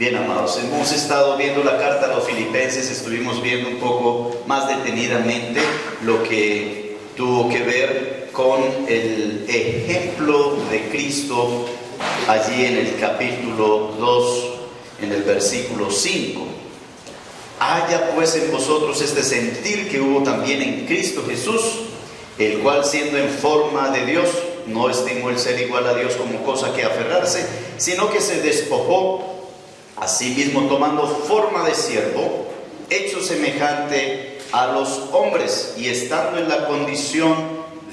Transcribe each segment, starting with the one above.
Bien, amados, hemos estado viendo la carta a los Filipenses, estuvimos viendo un poco más detenidamente lo que tuvo que ver con el ejemplo de Cristo allí en el capítulo 2, en el versículo 5. Haya pues en vosotros este sentir que hubo también en Cristo Jesús, el cual siendo en forma de Dios, no estimó el ser igual a Dios como cosa que aferrarse, sino que se despojó a sí mismo tomando forma de siervo, hecho semejante a los hombres, y estando en la condición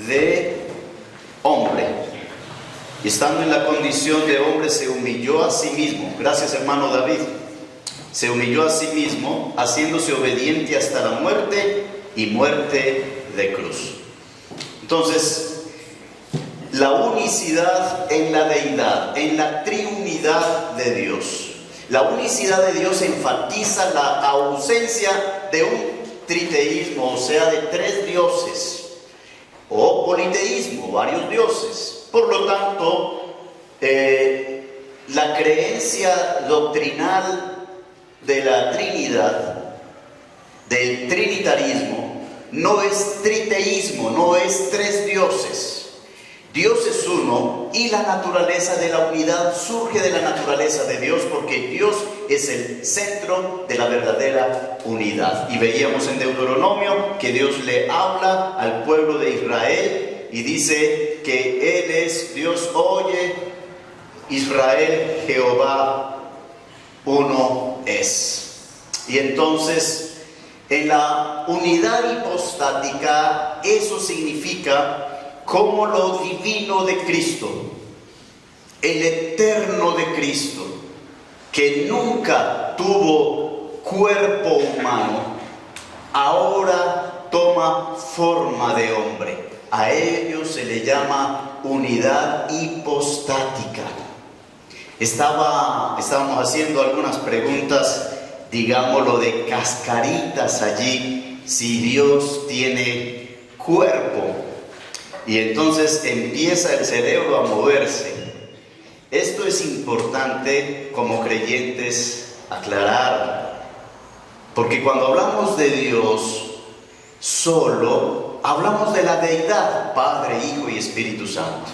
de hombre. Y estando en la condición de hombre se humilló a sí mismo. Gracias, hermano David. Se humilló a sí mismo, haciéndose obediente hasta la muerte y muerte de cruz. Entonces, la unicidad en la deidad, en la triunidad de Dios. La unicidad de Dios enfatiza la ausencia de un triteísmo, o sea, de tres dioses, o politeísmo, varios dioses. Por lo tanto, la creencia doctrinal de la Trinidad, del trinitarismo, no es triteísmo, no es tres dioses. Dios es uno y la naturaleza de la unidad surge de la naturaleza de Dios, porque Dios es el centro de la verdadera unidad. Y veíamos en Deuteronomio que Dios le habla al pueblo de Israel y dice que Él es Dios. Oye, Israel, Jehová, uno es. Y entonces, en la unidad hipostática, eso significa como lo divino de Cristo, el eterno de Cristo, que nunca tuvo cuerpo humano, ahora toma forma de hombre. A ello se le llama unidad hipostática. Estábamos haciendo algunas preguntas, digámoslo, de cascaritas allí, si Dios tiene cuerpo. Y entonces empieza el cerebro a moverse. Esto es importante como creyentes aclarar, porque cuando hablamos de Dios solo, hablamos de la deidad, Padre, Hijo y Espíritu Santo.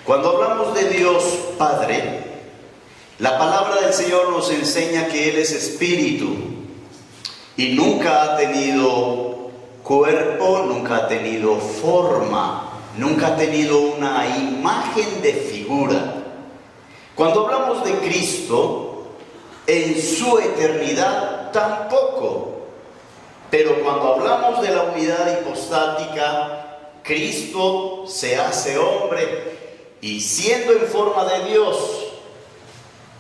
Cuando hablamos de Dios Padre, la palabra del Señor nos enseña que Él es Espíritu y nunca ha tenido cuerpo, nunca ha tenido forma, nunca ha tenido una imagen de figura. Cuando hablamos de Cristo, en su eternidad tampoco. Pero cuando hablamos de la unidad hipostática, Cristo se hace hombre y siendo en forma de Dios,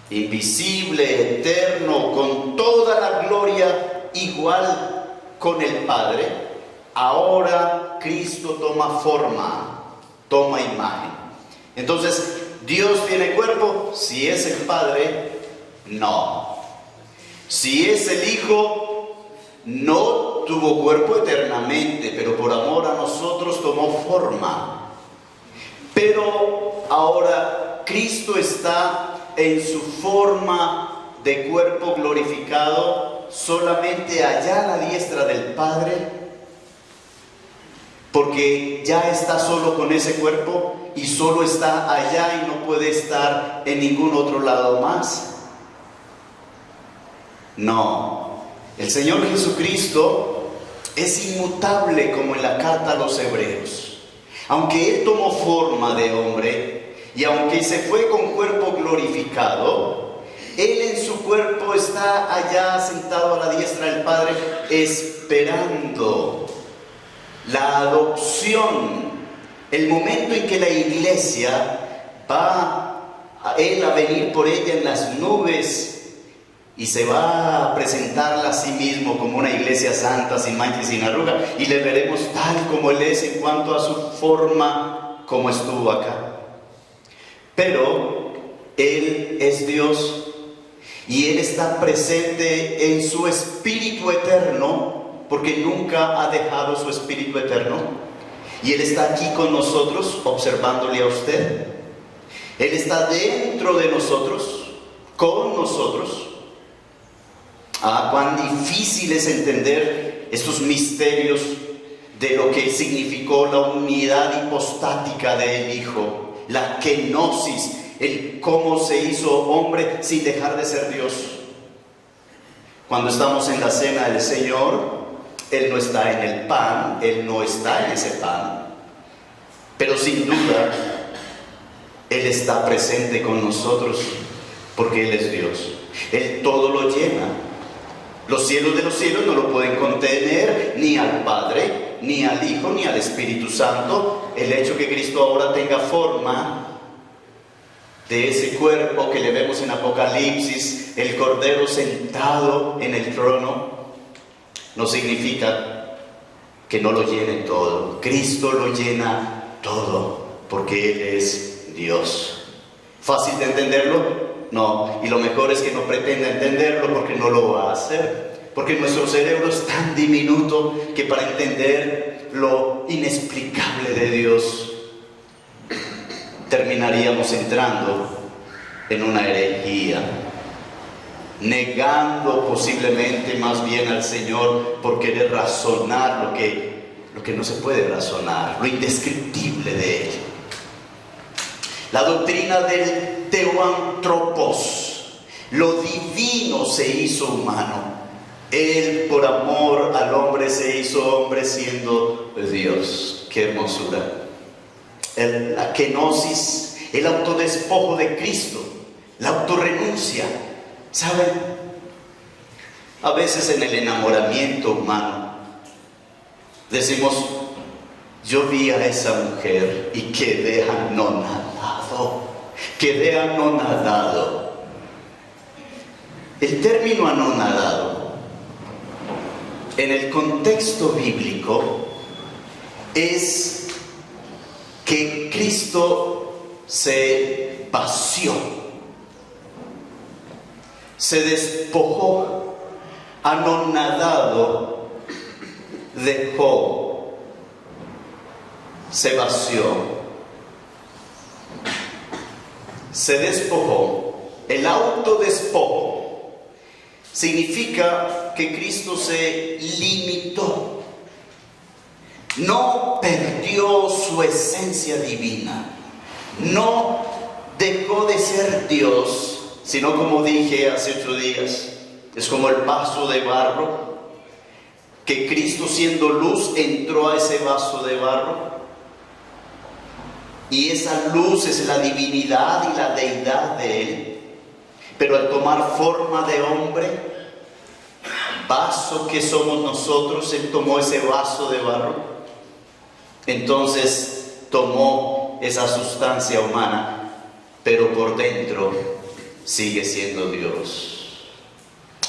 invisible, eterno, con toda la gloria, igual con el Padre, ahora Cristo toma forma, toma imagen. Entonces, ¿Dios tiene cuerpo? Si es el Padre, no. Si es el Hijo, no tuvo cuerpo eternamente, pero por amor a nosotros tomó forma. Pero ahora Cristo está en su forma de cuerpo glorificado solamente allá a la diestra del Padre, porque ya está solo con ese cuerpo y solo está allá y no puede estar en ningún otro lado más. No, el Señor Jesucristo es inmutable como en la carta a los Hebreos. Aunque Él tomó forma de hombre y aunque se fue con cuerpo glorificado, Él en su cuerpo está allá sentado a la diestra del Padre esperando la adopción, el momento en que la iglesia va a Él a venir por ella en las nubes y se va a presentarla a sí mismo como una iglesia santa, sin mancha y sin arruga, y le veremos tal como Él es en cuanto a su forma como estuvo acá. Pero Él es Dios y Él está presente en su Espíritu eterno, porque nunca ha dejado su Espíritu eterno, y Él está aquí con nosotros, observándole a usted. Él está dentro de nosotros, con nosotros, Cuán difícil es entender estos misterios de lo que significó la unidad hipostática del Hijo, la kenosis, el cómo se hizo hombre sin dejar de ser Dios. Cuando estamos en la cena del Señor, Él no está en el pan, Él no está en ese pan, pero sin duda Él está presente con nosotros porque Él es Dios. Él todo lo llena. Los cielos de los cielos no lo pueden contener, ni al Padre, ni al Hijo, ni al Espíritu Santo. El hecho que Cristo ahora tenga forma de ese cuerpo que le vemos en Apocalipsis, el Cordero sentado en el trono, no significa que no lo llene todo. Cristo lo llena todo, porque Él es Dios. ¿Fácil de entenderlo? No, y lo mejor es que no pretenda entenderlo, porque no lo va a hacer, porque nuestro cerebro es tan diminuto que para entender lo inexplicable de Dios terminaríamos entrando en una herejía, negando posiblemente más bien al Señor por querer razonar lo que no se puede razonar, lo indescriptible de Él. La doctrina del Theoantropos, lo divino se hizo humano. Él por amor al hombre se hizo hombre siendo Dios. ¡Qué hermosura! La kenosis, el autodespojo de Cristo, la autorrenuncia. ¿Saben? A veces en el enamoramiento humano decimos: yo vi a esa mujer y quedé anonadado. El término anonadado en el contexto bíblico es que Cristo se vació, se despojó, anonadado, dejó, se vació, se despojó. El autodespojo significa que Cristo se limitó, no perdió su esencia divina, no dejó de ser Dios, sino, como dije hace 8 días, es como el vaso de barro, que Cristo siendo luz entró a ese vaso de barro, y esa luz es la divinidad y la deidad de Él. Pero al tomar forma de hombre, vaso que somos nosotros, Él tomó ese vaso de barro. Entonces tomó esa sustancia humana, pero por dentro sigue siendo Dios.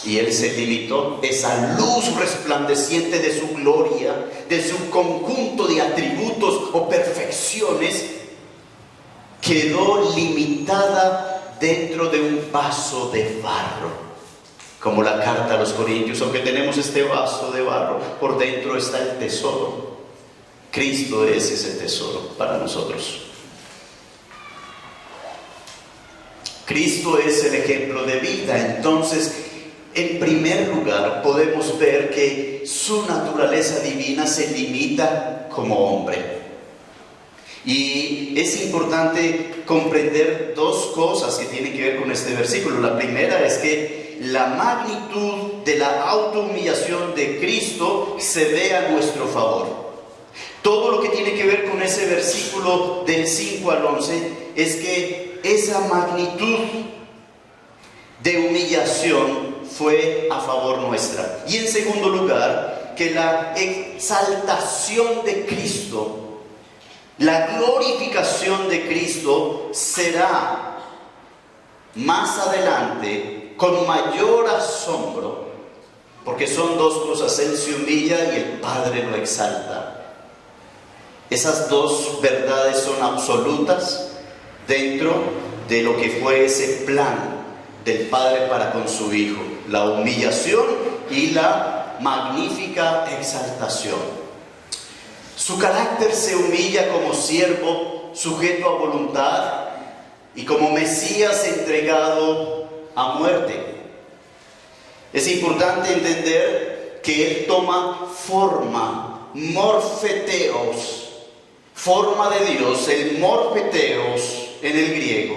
Y Él se limitó. Esa luz resplandeciente de su gloria, de su conjunto de atributos o perfecciones, quedó limitada dentro de un vaso de barro, como la carta a los Corintios. Aunque tenemos este vaso de barro, por dentro está el tesoro. Cristo es ese tesoro para nosotros. Cristo es el ejemplo de vida. Entonces, en primer lugar, podemos ver que su naturaleza divina se limita como hombre. Y es importante comprender 2 cosas que tienen que ver con este versículo. La primera es que la magnitud de la autohumillación de Cristo se ve a nuestro favor. Todo lo que tiene que ver con ese versículo del 5 al 11 es que esa magnitud de humillación fue a favor nuestra. Y en segundo lugar, que la exaltación de Cristo, la glorificación de Cristo será más adelante con mayor asombro, porque son 2 cosas: Él se humilla y el Padre lo exalta. Esas 2 verdades son absolutas dentro de lo que fue ese plan del Padre para con su Hijo: la humillación y la magnífica exaltación. Su carácter se humilla como siervo sujeto a voluntad y como Mesías entregado a muerte. Es importante entender que Él toma forma, morfeteos, forma de Dios, el morfeteos en el griego,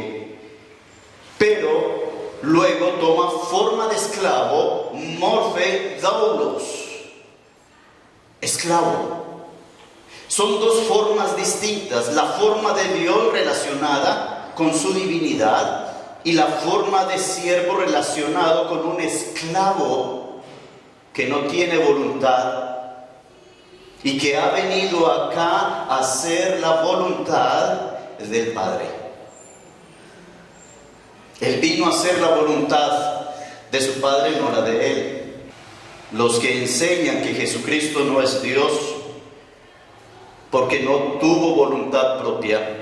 pero luego toma forma de esclavo, morfe doulos, esclavo. Son dos formas distintas, la forma de Dios relacionada con su divinidad y la forma de siervo relacionado con un esclavo que no tiene voluntad y que ha venido acá a hacer la voluntad del Padre. Él vino a hacer la voluntad de su Padre, no la de Él. Los que enseñan que Jesucristo no es Dios porque no tuvo voluntad propia,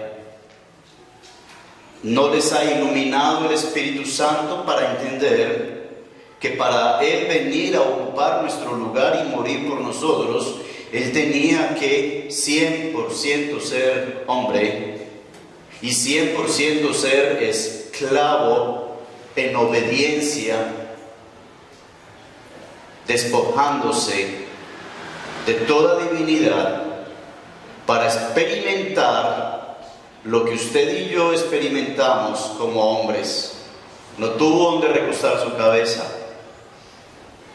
no les ha iluminado el Espíritu Santo para entender que para Él venir a ocupar nuestro lugar y morir por nosotros, Él tenía que 100% ser hombre y 100% ser esclavo en obediencia, despojándose de toda divinidad para experimentar lo que usted y yo experimentamos como hombres. No tuvo donde recostar su cabeza.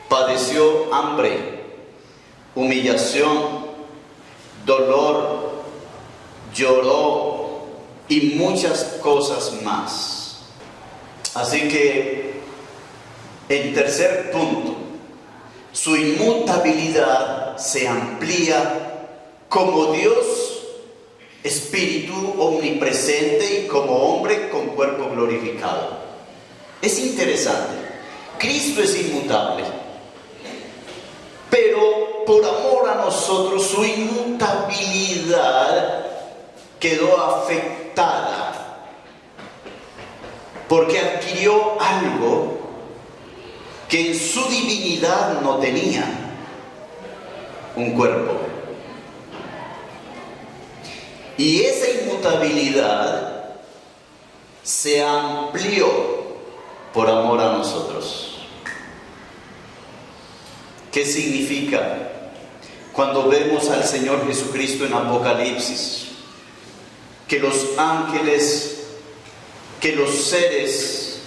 Padeció hambre, humillación, dolor, lloró y muchas cosas más. Así que, en tercer punto, su inmutabilidad se amplía como Dios, Espíritu omnipresente, y como hombre con cuerpo glorificado. Es interesante. Cristo es inmutable, pero por amor a nosotros su inmutabilidad quedó afectada porque adquirió algo que en su divinidad no tenía: un cuerpo. Y esa inmutabilidad se amplió por amor a nosotros. ¿Qué significa? Cuando vemos al Señor Jesucristo en Apocalipsis, que los ángeles, que los seres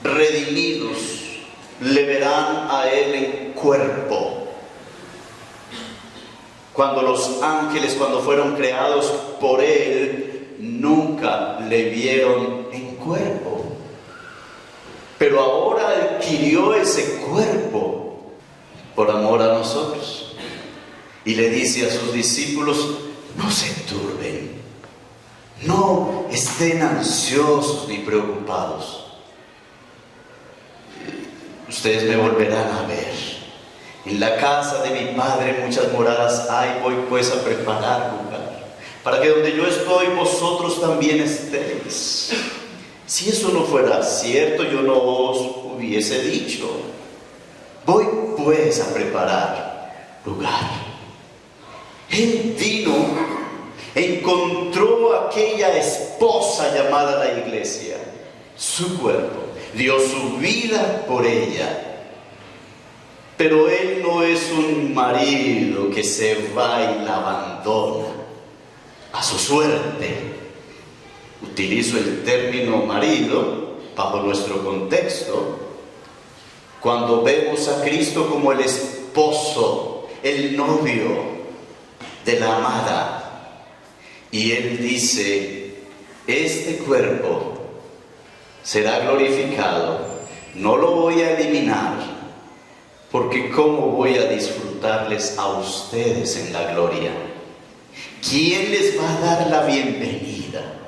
redimidos le verán a Él en cuerpo. Cuando los ángeles, cuando fueron creados por Él, nunca le vieron en cuerpo. Pero ahora adquirió ese cuerpo por amor a nosotros. Y le dice a sus discípulos: no se turben, no estén ansiosos ni preocupados. Ustedes me volverán a ver. En la casa de mi Padre muchas moradas hay, voy pues a preparar lugar, para que donde yo estoy vosotros también estéis. Si eso no fuera cierto, yo no os hubiese dicho. Voy pues a preparar lugar. Él vino, encontró aquella esposa llamada la iglesia, su cuerpo, dio su vida por ella. Pero Él no es un marido que se va y la abandona a su suerte. Utilizo el término marido bajo nuestro contexto. Cuando vemos a Cristo como el esposo, el novio de la amada, y Él dice: este cuerpo será glorificado, no lo voy a eliminar, porque ¿cómo voy a disfrutarles a ustedes en la gloria? ¿Quién les va a dar la bienvenida?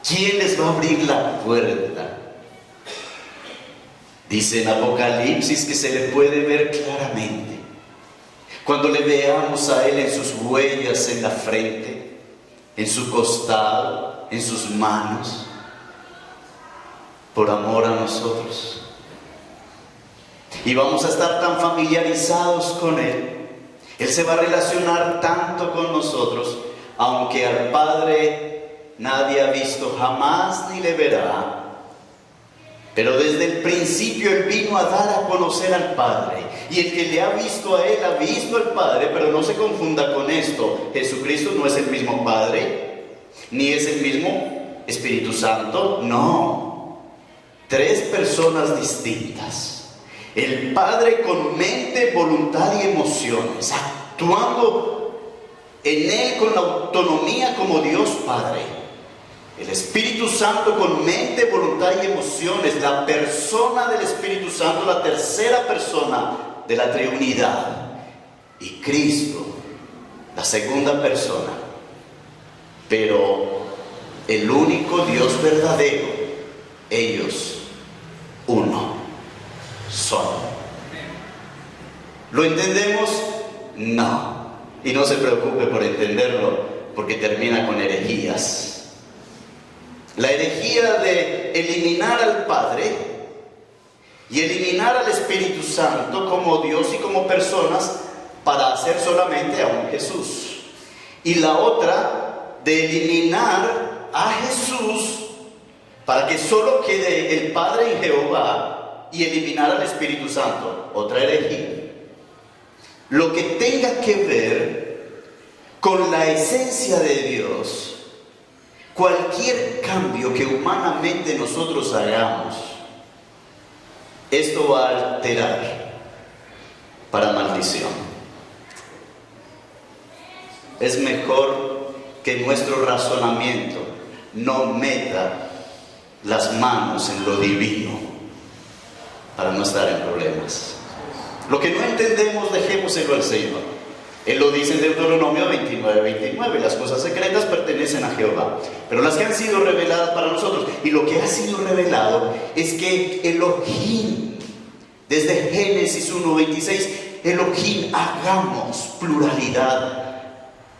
¿Quién les va a abrir la puerta? Dice en Apocalipsis que se le puede ver claramente. Cuando le veamos a Él en sus huellas en la frente, en su costado, en sus manos, por amor a nosotros. Y vamos a estar tan familiarizados con Él. Él se va a relacionar tanto con nosotros, aunque al Padre nadie ha visto jamás ni le verá. Pero desde el principio Él vino a dar a conocer al Padre. Y el que le ha visto a Él ha visto al Padre. Pero no se confunda con esto. Jesucristo no es el mismo Padre, ni es el mismo Espíritu Santo. No. 3 personas distintas. El Padre con mente, voluntad y emociones, actuando en Él con la autonomía como Dios Padre. El Espíritu Santo con mente, voluntad y emociones, la persona del Espíritu Santo, la tercera persona de la Trinidad. Y Cristo, la segunda persona. Pero el único Dios verdadero, ellos uno son. ¿Lo entendemos? No. Y no se preocupe por entenderlo, porque termina con herejías. La herejía de eliminar al Padre y eliminar al Espíritu Santo como Dios y como personas para hacer solamente a un Jesús. Y la otra de eliminar a Jesús para que solo quede el Padre en Jehová y eliminar al Espíritu Santo. Otra herejía. Lo que tenga que ver con la esencia de Dios, cualquier cambio que humanamente nosotros hagamos, esto va a alterar para maldición. Es mejor que nuestro razonamiento no meta las manos en lo divino para no estar en problemas. Lo que no entendemos, dejémoselo al Señor. Él lo dice en Deuteronomio 29:29, las cosas secretas pertenecen a Jehová, pero las que han sido reveladas para nosotros. Y lo que ha sido revelado es que Elohim, desde Génesis 1:26, Elohim, hagamos pluralidad.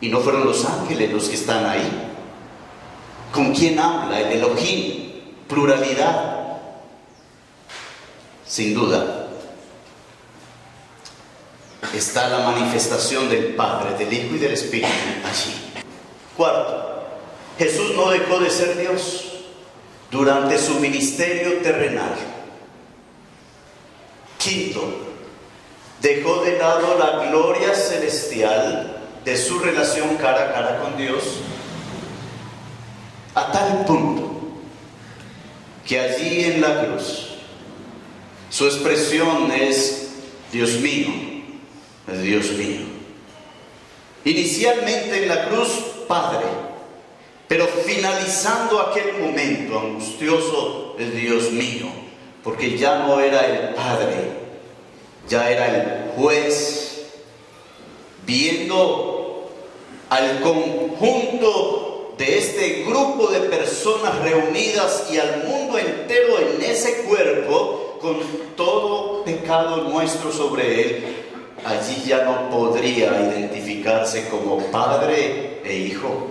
Y no fueron los ángeles los que están ahí. ¿Con quién habla el Elohim? Pluralidad. Sin duda está la manifestación del Padre, del Hijo y del Espíritu allí. Cuarto, Jesús no dejó de ser Dios durante su ministerio terrenal. Quinto, dejó de lado la gloria celestial de su relación cara a cara con Dios, a tal punto que allí en la cruz su expresión es: Dios mío, es Dios mío. Inicialmente en la cruz, Padre, pero finalizando aquel momento angustioso, es Dios mío, porque ya no era el Padre, ya era el juez, viendo al conjunto de este grupo de personas reunidas y al mundo entero en ese cuerpo, con todo pecado nuestro sobre él. Allí ya no podría identificarse como Padre e Hijo.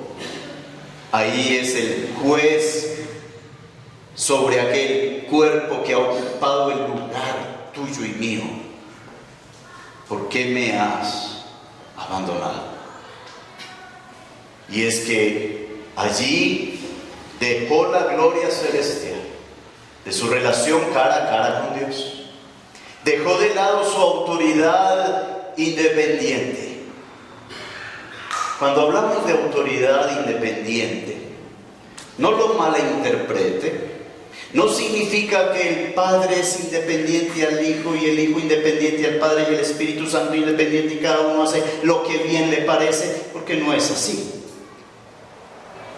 Ahí es el juez sobre aquel cuerpo que ha ocupado el lugar tuyo y mío. ¿Por qué me has abandonado? Y es que allí dejó la gloria celestial de su relación cara a cara con Dios. Dejó de lado su autoridad independiente. Cuando hablamos de autoridad independiente, no lo malinterprete. No significa que el Padre es independiente al Hijo y el Hijo independiente al Padre y el Espíritu Santo independiente y cada uno hace lo que bien le parece, porque no es así.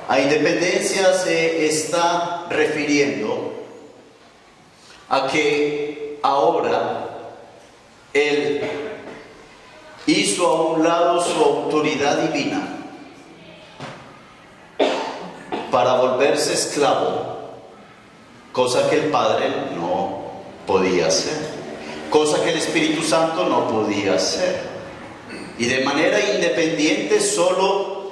A independencia se está refiriendo a que ahora Él hizo a un lado su autoridad divina para volverse esclavo, cosa que el Padre no podía hacer, cosa que el Espíritu Santo no podía hacer. Y de manera independiente, solo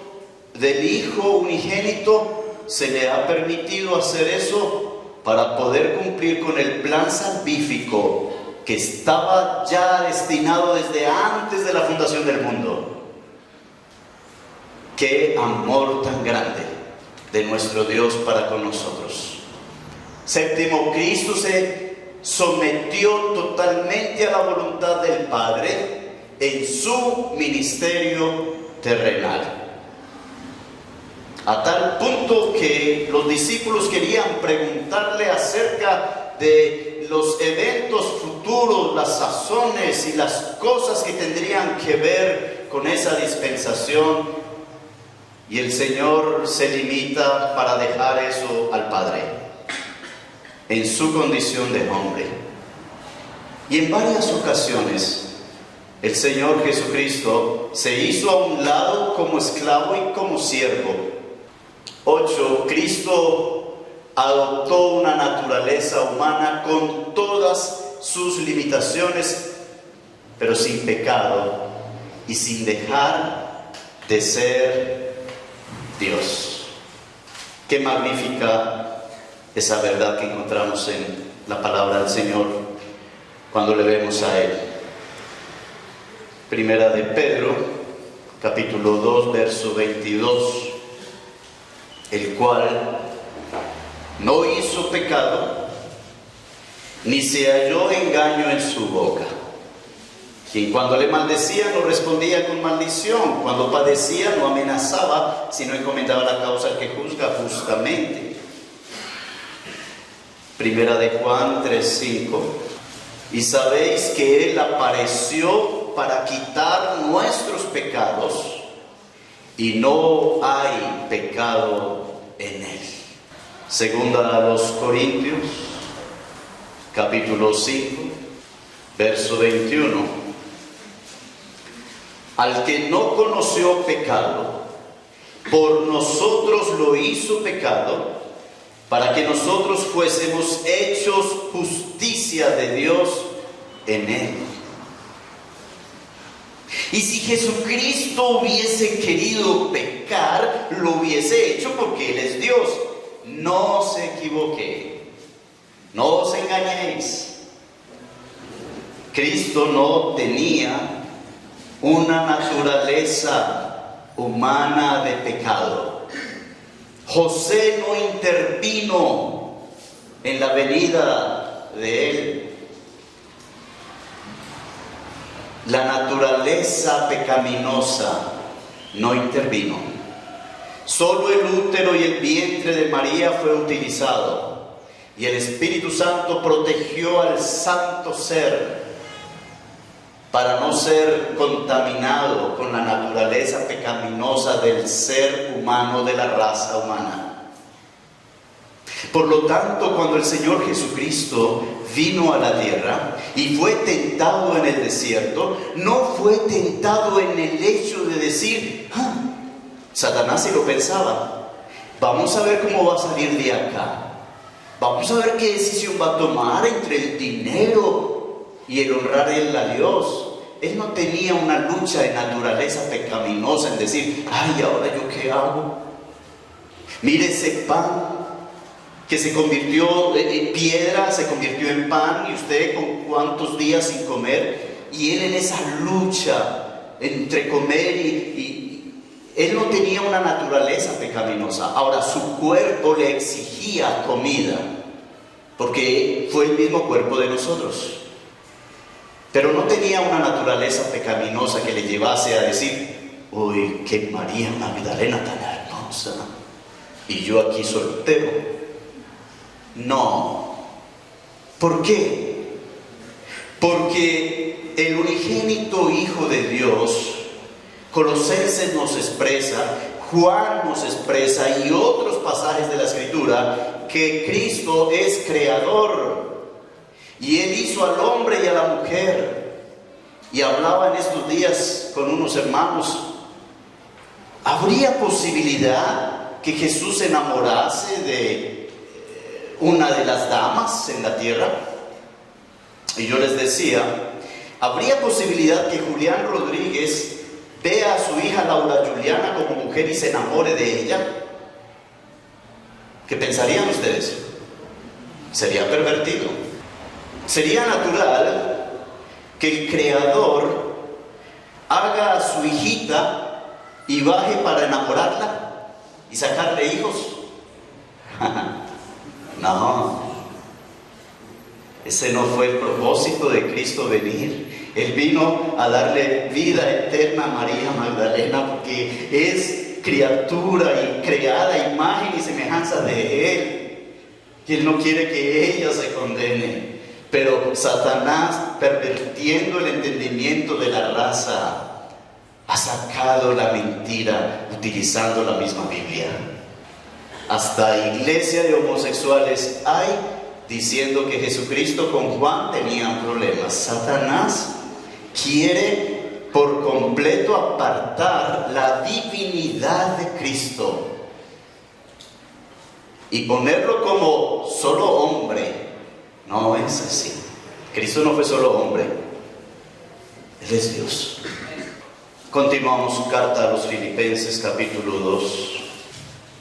del Hijo unigénito se le ha permitido hacer eso para poder cumplir con el plan salvífico que estaba ya destinado desde antes de la fundación del mundo. ¡Qué amor tan grande de nuestro Dios para con nosotros! Séptimo, Cristo se sometió totalmente a la voluntad del Padre en su ministerio terrenal. A tal punto que los discípulos querían preguntarle acerca de los eventos futuros, las sazones y las cosas que tendrían que ver con esa dispensación. Y el Señor se limita para dejar eso al Padre, en su condición de hombre. Y en varias ocasiones el Señor Jesucristo se hizo a un lado como esclavo y como siervo. 8. Cristo adoptó una naturaleza humana con todas sus limitaciones, pero sin pecado y sin dejar de ser Dios. Qué magnífica esa verdad que encontramos en la palabra del Señor cuando le vemos a Él. Primera de Pedro, capítulo 2, verso 22. El cual no hizo pecado, ni se halló engaño en su boca. Quien cuando le maldecía no respondía con maldición, cuando padecía no amenazaba, sino encomendaba la causa al que juzga justamente. Primera de Juan 3:5. Y sabéis que Él apareció para quitar nuestros pecados, y no hay pecado en Él. Segunda a los Corintios, capítulo 5, verso 21. Al que no conoció pecado, por nosotros lo hizo pecado, para que nosotros fuésemos hechos justicia de Dios en Él. Y si Jesucristo hubiese querido pecar, lo hubiese hecho porque Él es Dios. No se equivoque, no os engañéis. Cristo no tenía una naturaleza humana de pecado. José no intervino en la venida de Él. La naturaleza pecaminosa no intervino. Solo el útero y el vientre de María fue utilizado, y el Espíritu Santo protegió al santo ser para no ser contaminado con la naturaleza pecaminosa del ser humano, de la raza humana. Por lo tanto, cuando el Señor Jesucristo vino a la tierra y fue tentado en el desierto, no fue tentado en el hecho de decir, Satanás sí lo pensaba, vamos a ver cómo va a salir de acá, vamos a ver qué decisión va a tomar entre el dinero y el honrar a Dios. Él no tenía una lucha de naturaleza pecaminosa en decir, ay, ¿ahora yo qué hago? Mire ese pan que se convirtió en piedra, se convirtió en pan, y usted con cuántos días sin comer, y él en esa lucha entre comer y él no tenía una naturaleza pecaminosa. Ahora, su cuerpo le exigía comida, porque fue el mismo cuerpo de nosotros, pero no tenía una naturaleza pecaminosa que le llevase a decir, uy, qué María Magdalena tan hermosa, y yo aquí soltero. No. ¿Por qué? Porque el unigénito Hijo de Dios, Colosenses nos expresa, Juan nos expresa y otros pasajes de la Escritura, que Cristo es creador y Él hizo al hombre y a la mujer. Y hablaba en estos días con unos hermanos, ¿habría posibilidad que Jesús se enamorase de una de las damas en la tierra? Y yo les decía, ¿habría posibilidad que Julián Rodríguez vea a su hija Laura Juliana como mujer y se enamore de ella? ¿Qué pensarían ustedes? Sería pervertido. Sería natural que el Creador haga a su hijita y baje para enamorarla y sacarle hijos. No, Ese no fue el propósito de Cristo venir. Él vino a darle vida eterna a María Magdalena porque es criatura y creada a imagen y semejanza de Él. Y Él no quiere que ella se condene. Pero Satanás, pervirtiendo el entendimiento de la raza, ha sacado la mentira utilizando la misma Biblia. Hasta iglesia de homosexuales hay diciendo que Jesucristo con Juan tenían problemas. Satanás quiere por completo apartar la divinidad de Cristo y ponerlo como solo hombre. No es así. Cristo no fue solo hombre, Él es Dios. Continuamos su carta a los Filipenses, capítulo 2,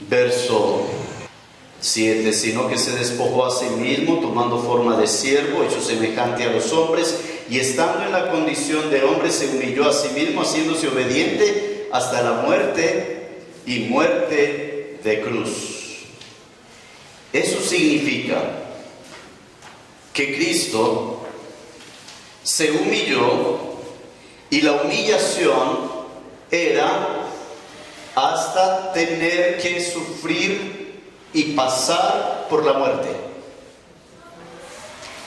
verso 7. Sino que se despojó a sí mismo, tomando forma de siervo, hecho semejante a los hombres, y estando en la condición de hombre, se humilló a sí mismo, haciéndose obediente hasta la muerte y muerte de cruz. Eso significa que Cristo se humilló, y la humillación era hasta tener que sufrir y pasar por la muerte.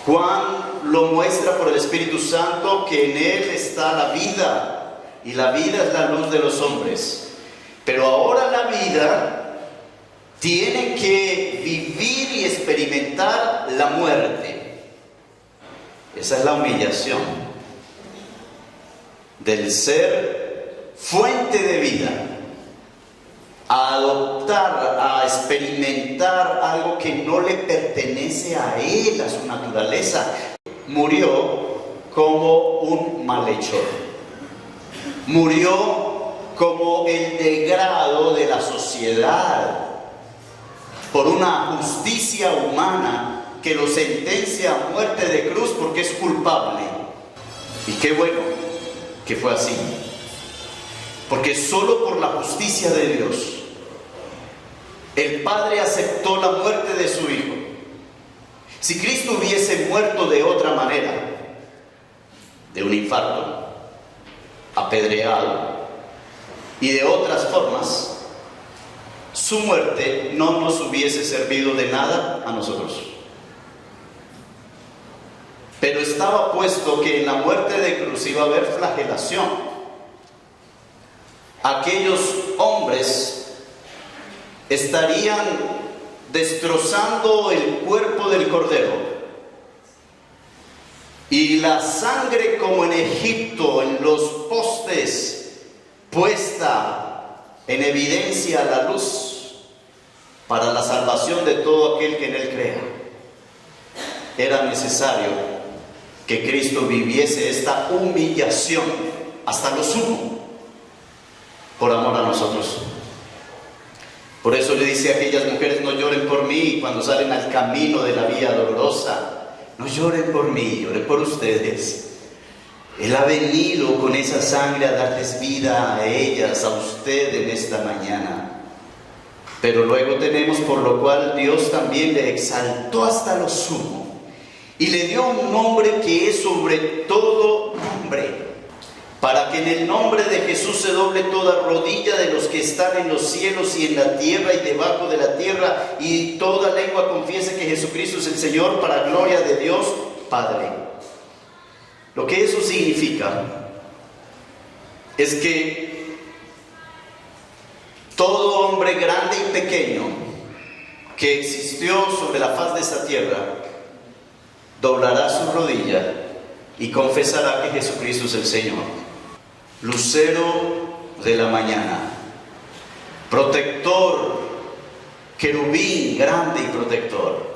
Juan lo muestra por el Espíritu Santo que en Él está la vida, y la vida es la luz de los hombres. Pero ahora la vida tiene que vivir y experimentar la muerte. Esa es la humillación del ser fuente de vida, a adoptar, a experimentar algo que no le pertenece a él, a su naturaleza. Murió como un malhechor, murió como el degrado de la sociedad, por una justicia humana que lo sentencia a muerte de cruz porque es culpable. Y qué bueno que fue así, porque solo por la justicia de Dios el Padre aceptó la muerte de su Hijo. Si Cristo hubiese muerto de otra manera, de un infarto, apedreado y de otras formas, su muerte no nos hubiese servido de nada a nosotros. Pero estaba puesto que en la muerte de cruz iba a haber flagelación. Aquellos hombres estarían destrozando el cuerpo del Cordero, y la sangre, como en Egipto, en los postes, puesta en evidencia a la luz para la salvación de todo aquel que en Él crea. Era necesario que Cristo viviese esta humillación hasta lo sumo, por amor a nosotros. Por eso le dice a aquellas mujeres: no lloren por mí cuando salen al camino de la vía dolorosa. No lloren por mí, lloren por ustedes. Él ha venido con esa sangre a darles vida a ellas, a usted en esta mañana. Pero luego tenemos por lo cual Dios también le exaltó hasta lo sumo y le dio un nombre que es sobre todo nombre, para que en el nombre de Jesús se doble toda rodilla de los que están en los cielos y en la tierra y debajo de la tierra, y toda lengua confiese que Jesucristo es el Señor, para gloria de Dios Padre. Lo que eso significa es que todo hombre grande y pequeño que existió sobre la faz de esta tierra doblará su rodilla y confesará que Jesucristo es el Señor. Lucero de la mañana, protector, querubín grande y protector,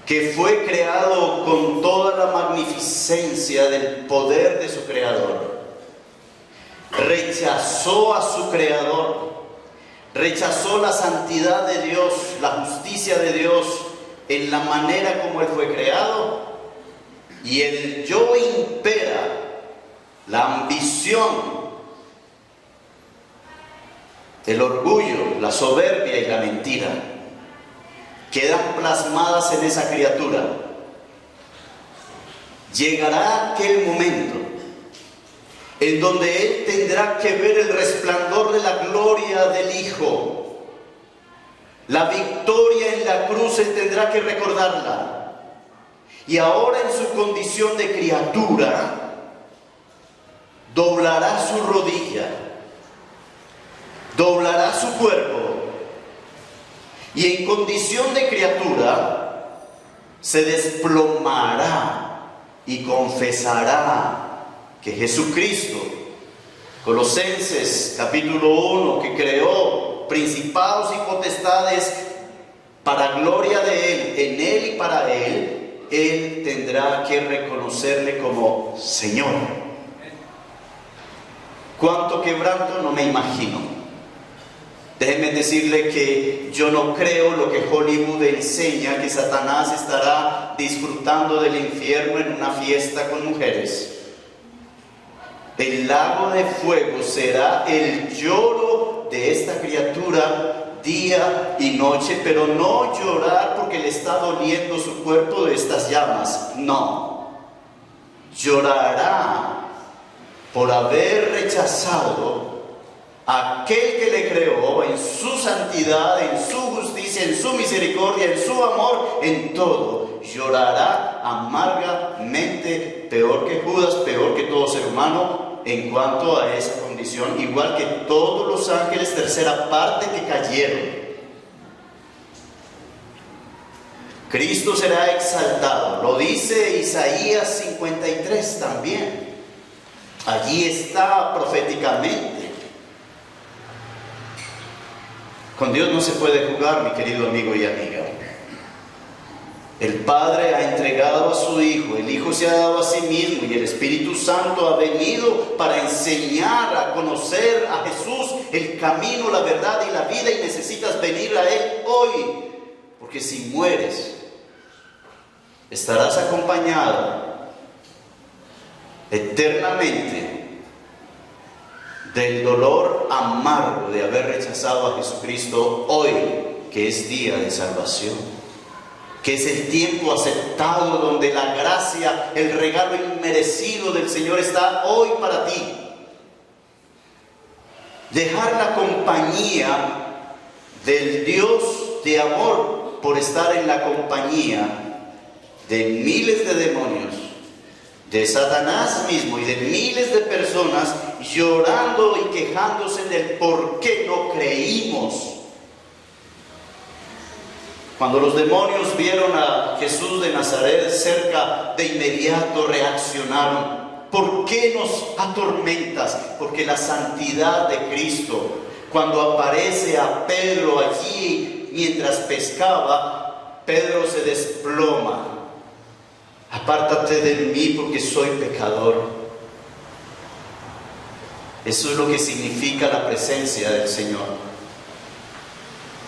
que fue creado con toda la magnificencia del poder de su creador, rechazó a su creador, rechazó la santidad de Dios, la justicia de Dios en la manera como Él fue creado, y el yo impera, la ambición, el orgullo, la soberbia y la mentira quedan plasmadas en esa criatura. llegará aquel momento en donde Él tendrá que ver el resplandor de la gloria del Hijo. La victoria en la cruz Él tendrá que recordarla. Y ahora en su condición de criatura, doblará su rodilla, doblará su cuerpo, y en condición de criatura se desplomará y confesará que Jesucristo, Colosenses capítulo 1, que creó principados y potestades para gloria de Él, en Él y para Él, Él tendrá que reconocerle como Señor. ¿Cuánto quebranto? No me imagino. Déjenme decirle que yo no creo lo que Hollywood enseña, que Satanás estará disfrutando del infierno en una fiesta con mujeres. El lago de fuego será el lloro de esta criatura día y noche, pero no llorar porque le está doliendo su cuerpo de estas llamas. No, llorará por haber rechazado a aquel que le creó en su santidad, en su justicia, en su misericordia, en su amor, en todo. Llorará amargamente, peor que Judas, peor que todo ser humano, en cuanto a esa condición, igual que todos los ángeles, tercera parte que cayeron. Cristo será exaltado, lo dice Isaías 53 también. Allí está proféticamente. Con Dios no se puede jugar, mi querido amigo y amiga. El Padre ha entregado a su Hijo, el Hijo se ha dado a sí mismo y el Espíritu Santo ha venido para enseñar a conocer a Jesús, el camino, la verdad y la vida, y necesitas venir a Él hoy, porque si mueres, estarás acompañado eternamente del dolor amargo de haber rechazado a Jesucristo hoy, que es día de salvación, que es el tiempo aceptado donde la gracia, el regalo inmerecido del Señor está hoy para ti. Dejar la compañía del Dios de amor por estar en la compañía de miles de demonios, de Satanás mismo y de miles de personas llorando y quejándose del por qué no creímos. Cuando los demonios vieron a Jesús de Nazaret cerca, de inmediato reaccionaron. ¿Por qué nos atormentas? Porque la santidad de Cristo, cuando aparece a Pedro allí mientras pescaba, Pedro se desploma. Apártate de mí porque soy pecador. Eso es lo que significa la presencia del Señor.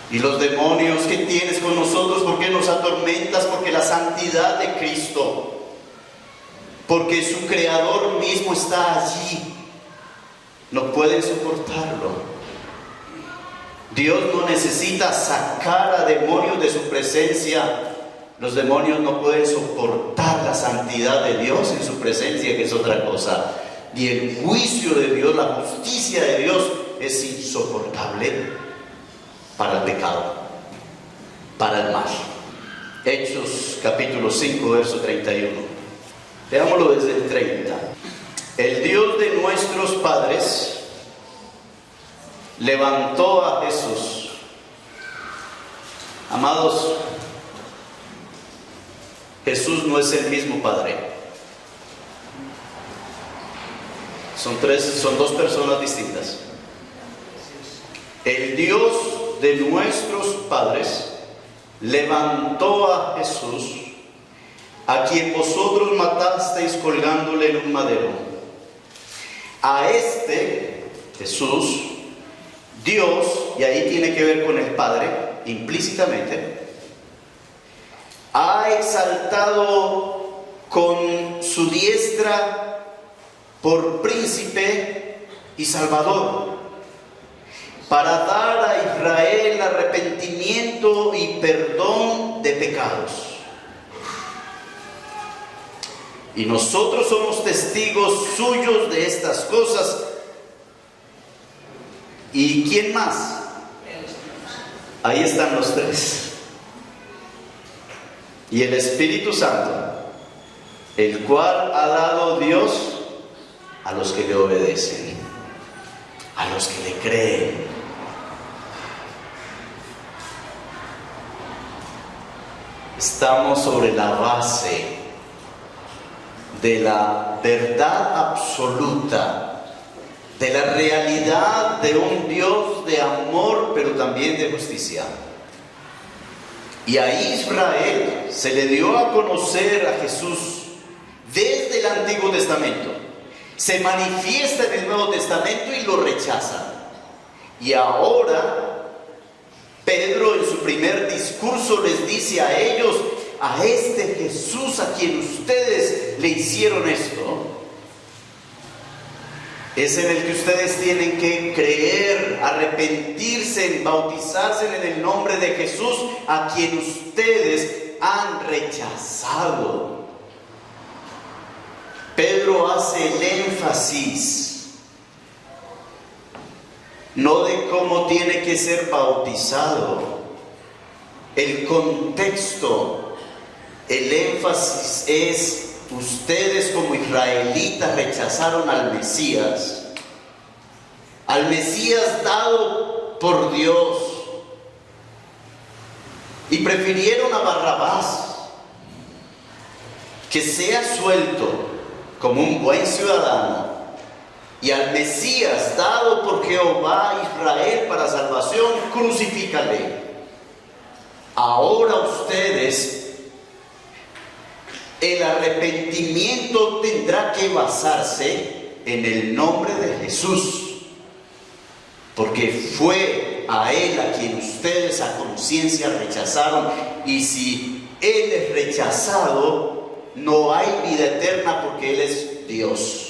Y los demonios que tienes con nosotros, ¿por qué nos atormentas? Porque la santidad de Cristo, porque su Creador mismo está allí, no pueden soportarlo. Dios no necesita sacar a demonios de su presencia. Los demonios no pueden soportar la santidad de Dios en su presencia, que es otra cosa. Y el juicio de Dios, la justicia de Dios es insoportable para el pecado, para el mal. Hechos capítulo 5, verso 31. Veámoslo desde el 30. El Dios de nuestros padres levantó a Jesús. Amados, Jesús no es el mismo Padre. Son dos personas distintas. El Dios de nuestros padres levantó a Jesús, a quien vosotros matasteis colgándole en un madero. A este Jesús, Dios, y ahí tiene que ver con el Padre, implícitamente, ha exaltado con su diestra por príncipe y salvador, para dar a Israel arrepentimiento y perdón de pecados. Y nosotros somos testigos suyos de estas cosas. ¿Y quién más? Ahí están los tres. Y el Espíritu Santo, el cual ha dado Dios a los que le obedecen, a los que le creen. Estamos sobre la base de la verdad absoluta, de la realidad de un Dios de amor, pero también de justicia. Y a Israel se le dio a conocer a Jesús desde el Antiguo Testamento. Se manifiesta en el Nuevo Testamento y lo rechazan. Y ahora Pedro en su primer discurso les dice a ellos: a este Jesús a quien ustedes le hicieron esto, es en el que ustedes tienen que creer, arrepentirse, bautizarse en el nombre de Jesús a quien ustedes han rechazado. Pedro hace el énfasis no de cómo tiene que ser bautizado, el contexto, el énfasis es: ustedes como israelitas rechazaron al Mesías dado por Dios, y prefirieron a Barrabás, que sea suelto como un buen ciudadano, y al Mesías dado por Jehová a Israel para salvación, crucifícale. Ahora ustedes, el arrepentimiento tendrá que basarse en el nombre de Jesús, porque fue a Él a quien ustedes a conciencia rechazaron, y si Él es rechazado, no hay vida eterna, porque Él es Dios.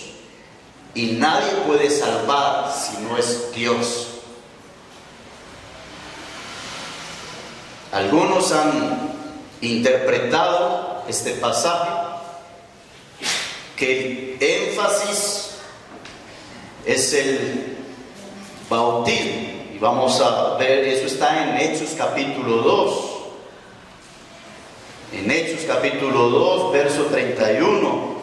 Y nadie puede salvar si no es Dios. Algunos han interpretado este pasaje que el énfasis es el bautismo. Y vamos a ver, eso está en Hechos capítulo 2. En Hechos capítulo 2, verso 31.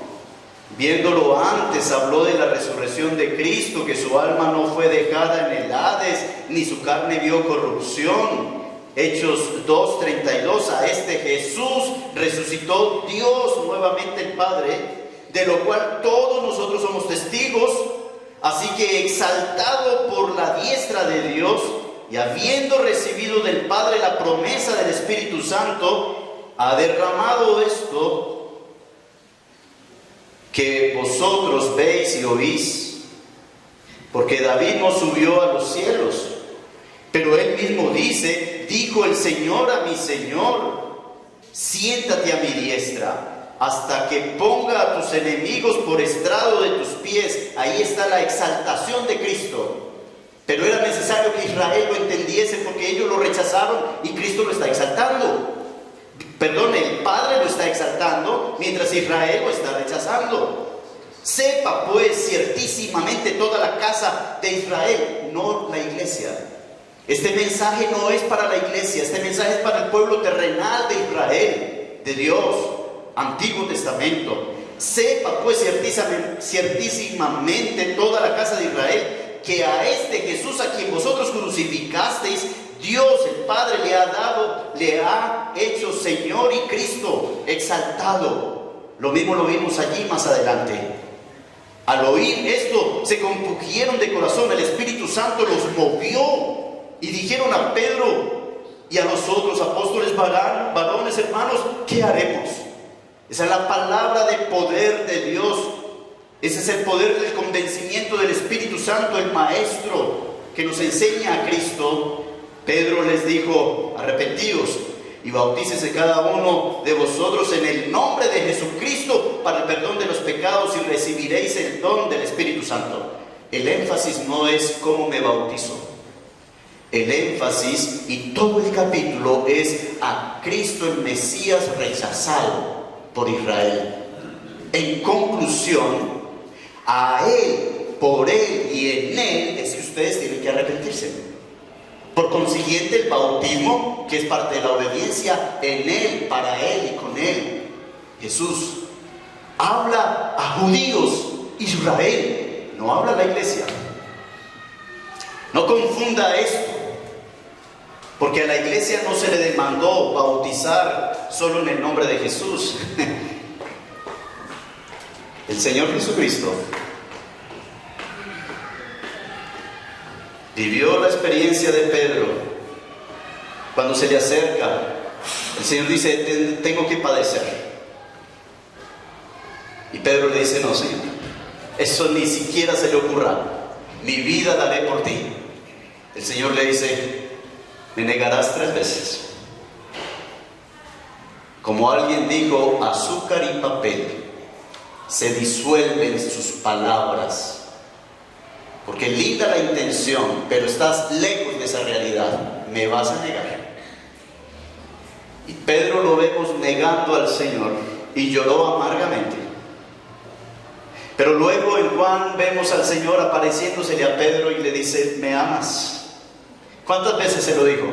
Viéndolo antes, habló de la resurrección de Cristo, que su alma no fue dejada en el Hades, ni su carne vio corrupción. Hechos 2:32, a este Jesús resucitó Dios nuevamente el Padre, de lo cual todos nosotros somos testigos. Así que, exaltado por la diestra de Dios y habiendo recibido del Padre la promesa del Espíritu Santo, ha derramado esto que vosotros veis y oís. Porque David no subió a los cielos, pero él mismo dice: dijo el Señor a mi Señor, siéntate a mi diestra, hasta que ponga a tus enemigos por estrado de tus pies. Ahí está la exaltación de Cristo. Pero era necesario que Israel lo entendiese, porque ellos lo rechazaron y Cristo lo está exaltando. Perdón, el Padre lo está exaltando, mientras Israel lo está rechazando. Sepa pues ciertísimamente toda la casa de Israel, no la iglesia. Este mensaje no es para la iglesia, este mensaje es para el pueblo terrenal de Israel, de Dios, Antiguo Testamento. Sepa pues ciertísimamente toda la casa de Israel, que a este Jesús a quien vosotros crucificasteis, Dios el Padre le ha hecho Señor y Cristo exaltado. Lo mismo lo vimos allí más adelante. Al oír esto, se compungieron de corazón, el Espíritu Santo los movió y dijeron a Pedro y a los otros apóstoles: varones hermanos, ¿qué haremos? Esa es la palabra de poder de Dios. Ese es el poder del convencimiento del Espíritu Santo, el Maestro que nos enseña a Cristo. Pedro les dijo: arrepentíos y bautícese cada uno de vosotros en el nombre de Jesucristo para el perdón de los pecados, y recibiréis el don del Espíritu Santo. El énfasis no es cómo me bautizo. El énfasis y todo el capítulo es a Cristo el Mesías rechazado por Israel. En conclusión, a Él, por Él y en Él es que ustedes tienen que arrepentirse. Por consiguiente, el bautismo, que es parte de la obediencia, en Él, para Él y con Él, Jesús, habla a judíos, Israel, no habla a la iglesia. No confunda esto, porque a la iglesia no se le demandó bautizar solo en el nombre de Jesús. El Señor Jesucristo vivió la experiencia de Pedro. Cuando se le acerca, el Señor dice: tengo que padecer. Y Pedro le dice: no, Señor, eso ni siquiera se le ocurra, mi vida daré por ti. El Señor le dice: me negarás 3 veces. Como alguien dijo, azúcar y papel se disuelven sus palabras, porque linda la intención, pero estás lejos de esa realidad, me vas a negar. Y Pedro lo vemos negando al Señor y lloró amargamente. Pero luego en Juan vemos al Señor apareciéndosele a Pedro y le dice: ¿me amas? ¿Cuántas veces se lo dijo?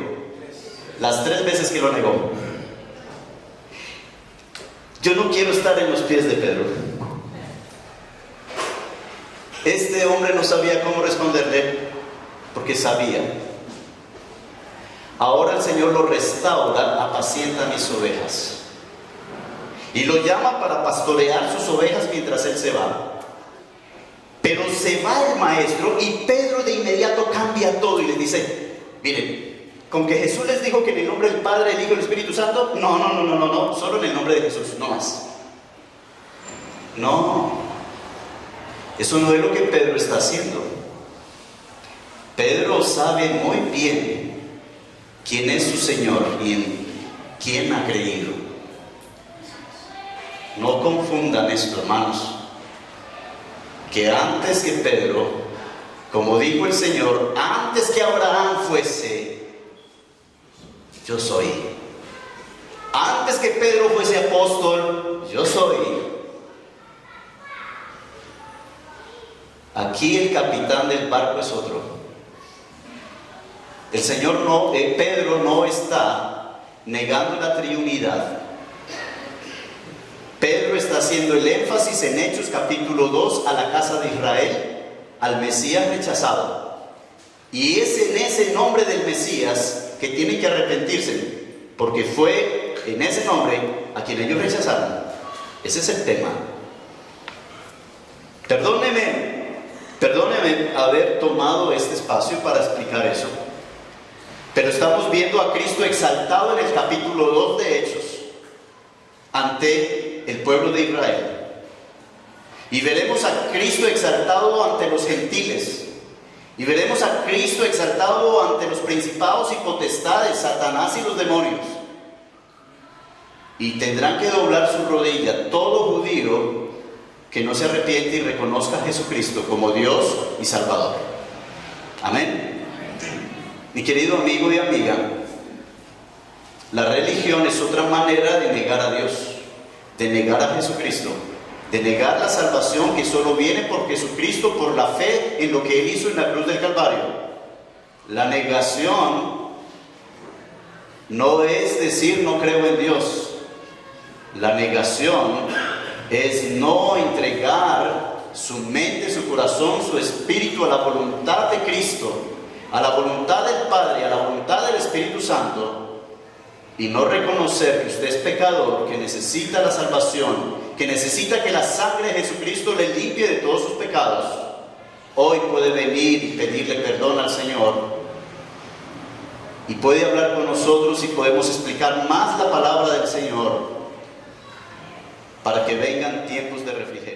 Las 3 veces que lo negó. Yo no quiero estar en los pies de Pedro. Este hombre no sabía cómo responderle, porque sabía. Ahora el Señor lo restaura: apacienta mis ovejas. Y lo llama para pastorear sus ovejas mientras él se va. Pero se va el maestro y Pedro de inmediato cambia todo y les dice: miren, con que Jesús les dijo que en el nombre del Padre, el Hijo y el Espíritu Santo, no, solo en el nombre de Jesús, no más. No, eso no es lo que Pedro está haciendo. Pedro sabe muy bien quién es su Señor y en quién ha creído. No confundan esto, hermanos, que antes que Pedro, como dijo el Señor, antes que Abraham fuese, yo soy. Antes que Pedro fuese apóstol, yo soy. Aquí el capitán del barco es otro. El Señor no, Pedro no está negando la triunidad. Pedro está haciendo el énfasis en Hechos capítulo 2 a la casa de Israel, al Mesías rechazado. Y es en ese nombre del Mesías que tienen que arrepentirse, porque fue en ese nombre a quien ellos rechazaron. Ese es el tema. Perdóneme haber tomado este espacio para explicar eso, pero estamos viendo a Cristo exaltado en el capítulo 2 de Hechos ante el pueblo de Israel, y veremos a Cristo exaltado ante los gentiles, y veremos a Cristo exaltado ante los principados y potestades, Satanás y los demonios, y tendrán que doblar su rodilla todo judío que no se arrepiente y reconozca a Jesucristo como Dios y Salvador. Amén. Mi querido amigo y amiga, la religión es otra manera de negar a Dios, de negar a Jesucristo, de negar la salvación que solo viene por Jesucristo, por la fe en lo que Él hizo en la cruz del Calvario. La negación no es decir no creo en Dios. La negación es no entregar su mente, su corazón, su espíritu a la voluntad de Cristo, a la voluntad del Padre, a la voluntad del Espíritu Santo, y no reconocer que usted es pecador, que necesita la salvación, que necesita que la sangre de Jesucristo le limpie de todos sus pecados. Hoy puede venir y pedirle perdón al Señor, y puede hablar con nosotros y podemos explicar más la palabra del Señor para que vengan tiempos de refrigerio.